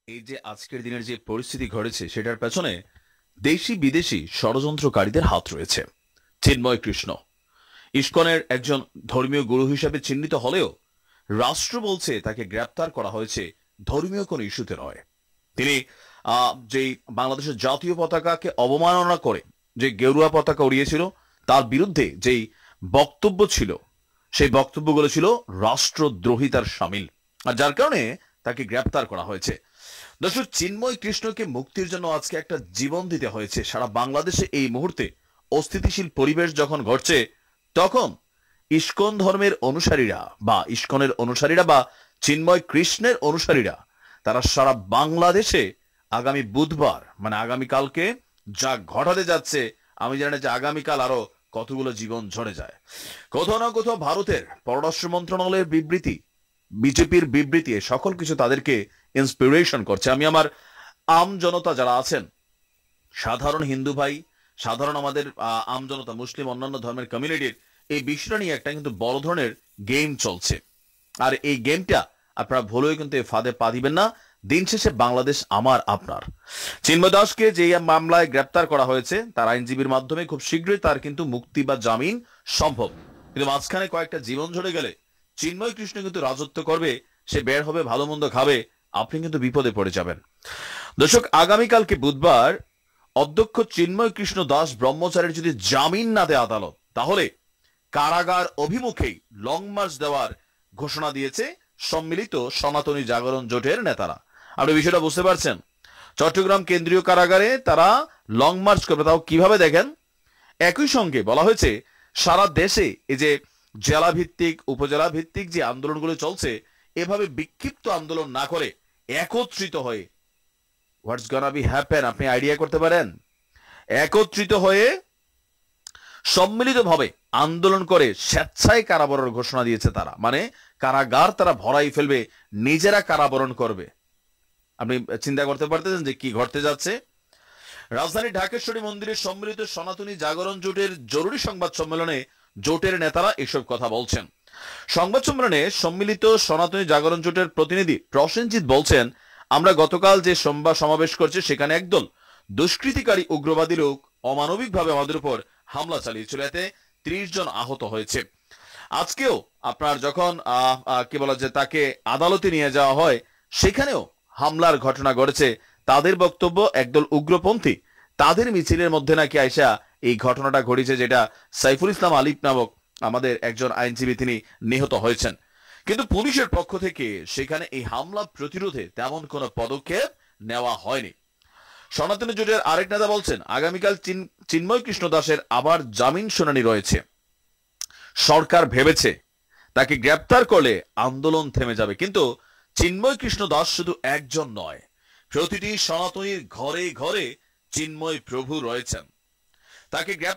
এই যে আজকের দিনের যে পরিস্থিতি ঘটেছে সেটার পেছনে দেশি বিদেশি ষড়যন্ত্রকারীদের হাত রয়েছে। চিন্ময় কৃষ্ণ ইসকনের একজন ধর্মীয় গুরু হিসেবে চিহ্নিত হলেও রাষ্ট্র বলছে তাকে গ্রেপ্তার করা হয়েছে ধর্মীয় কোনো ইস্যুতে নয়। তিনি যেই বাংলাদেশের জাতীয় পতাকাকে অবমাননা করে যে গেরুয়া পতাকা উড়িয়েছিল তার বিরুদ্ধে যেই বক্তব্য ছিল সেই বক্তব্যগুলো ছিল রাষ্ট্রদ্রোহিতার শামিল, আর যার কারণে তাকে গ্রেপ্তার করা হয়েছে। দর্শক, চিন্ময় কৃষ্ণকে মুক্তির জন্য আজকে একটা জীবন দিতে হয়েছে। সারা বাংলাদেশে এই মুহূর্তে অস্থিতিশীল পরিবেশ যখন ঘটছে, তখন ইসকন ধর্মের অনুসারীরা বা ইসকনের অনুসারীরা বা চিন্ময় কৃষ্ণের অনুসারীরা তারা সারা বাংলাদেশে আগামী বুধবার মানে আগামীকালকে যা ঘটাতে যাচ্ছে, আমি জানি যে আগামীকাল আরো কতগুলো জীবন ঝরে যায়। কোথাও না কোথাও ভারতের পররাষ্ট্র মন্ত্রণালয়ের বিবৃতি, বিজেপির বিবৃতি, সকল কিছু তাদেরকে ইন্সপিরেশন করছে। আমি আমার আম জনতা যারা আছেন, সাধারণ হিন্দু ভাই, সাধারণ আমাদের আম জনতা, মুসলিম, অন্যান্য ধর্মের কমিউনিটির এই বিষয়টা নিয়ে একটা কিন্তু বড় ধরনের গেম চলছে। আর এই গেমটা আপনারা ভুলেও কিন্তু ফাঁদে পা দিবেন না। দিন শেষে বাংলাদেশ আমার আপনার। চিন্ময় দাসকে যে মামলায় গ্রেপ্তার করা হয়েছে তার আইনজীবীর মাধ্যমে খুব শীঘ্রই তার কিন্তু মুক্তি বা জামিন সম্ভব, কিন্তু মাঝখানে কয়েকটা জীবন ঝরে গেলে চিন্ময় কৃষ্ণ কিন্তু রাজত্ব করবে, সে বের হবে, ভালো মন্দ খাবে, আপনি কিন্তু বিপদে পড়ে যাবেন। দর্শক, আগামীকালকে বুধবার অধ্যক্ষ চিন্ময় কৃষ্ণ দাস ব্রহ্মচারীর যদি জামিন না দেয় আদালত, তাহলে কারাগার অভিমুখেই লং মার্চ দেওয়ার ঘোষণা দিয়েছে সম্মিলিত সনাতনী জাগরণ জোটের নেতারা। আপনি বিষয়টা বুঝতে পারছেন? চট্টগ্রাম কেন্দ্রীয় কারাগারে তারা লং মার্চ করবে, তাও কিভাবে দেখেন। একই সঙ্গে বলা হয়েছে সারা দেশে এই যে জেলা ভিত্তিক উপজেলা ভিত্তিক যে আন্দোলনগুলো চলছে, এভাবে বিক্ষিপ্ত আন্দোলন না করে একত্রিত হয়ে হোয়াটস গনা বি হ্যাপেন আপনি আইডিয়া করতে পারেন। একত্রিত হয়ে সম্মিলিতভাবে আন্দোলন করে স্বেচ্ছায় কারাবরণ ঘোষণা দিয়েছে তারা, মানে কারাগার তারা ভরাই ফেলবে, নিজেরা কারাবরণ করবে। আপনি চিন্তা করতে পারতেছেন যে কি ঘটতে যাচ্ছে। রাজধানী ঢাকেশ্বরী মন্দিরের সম্মিলিত সনাতনী জাগরণ জোটের জরুরি সংবাদ সম্মেলনে জোটের নেতারা এসব কথা বলছেন। সংবাদ সম্মেলনে সম্মিলিত সনাতনী জাগরণ জোটের প্রতিনিধি প্রসেনজিৎ বলছেন, আমরা গতকাল যে সোমবার সমাবেশ করছে সেখানে একদল দুষ্কৃতিকারী উগ্রবাদী লোক অমানবিকভাবে আমাদের উপর হামলা চালিয়েছিল, এতে 30 জন আহত হয়েছে। আজকেও আপনার যখন কি বলা যায় তাকে আদালতে নিয়ে যাওয়া হয়, সেখানেও হামলার ঘটনা ঘটেছে। তাদের বক্তব্য একদল উগ্রপন্থী তাদের মিছিলের মধ্যে নাকি আইসা এই ঘটনাটা ঘটেছে, যেটা সাইফুল ইসলাম আলিফ নামক আমাদের একজন আইনজীবী তিনি নিহত হয়েছেন। কিন্তু পুলিশের পক্ষ থেকে সেখানে এই হামলা প্রতিরোধে তেমন কোনো পদক্ষেপ নেওয়া হয়নি। সনাতনী জোটের আরেক নেতা বলছেন, আগামীকাল চিন্ময় কৃষ্ণ দাসের আবার জামিন শুনানি রয়েছে। সরকার ভেবেছে তাকে গ্রেপ্তার করলে আন্দোলন থেমে যাবে, কিন্তু চিন্ময় কৃষ্ণ দাস শুধু একজন নয়, প্রতিটি সনাতনীর ঘরে ঘরে চিন্ময় প্রভু রয়েছেন। তাকে গ্রেপ্তার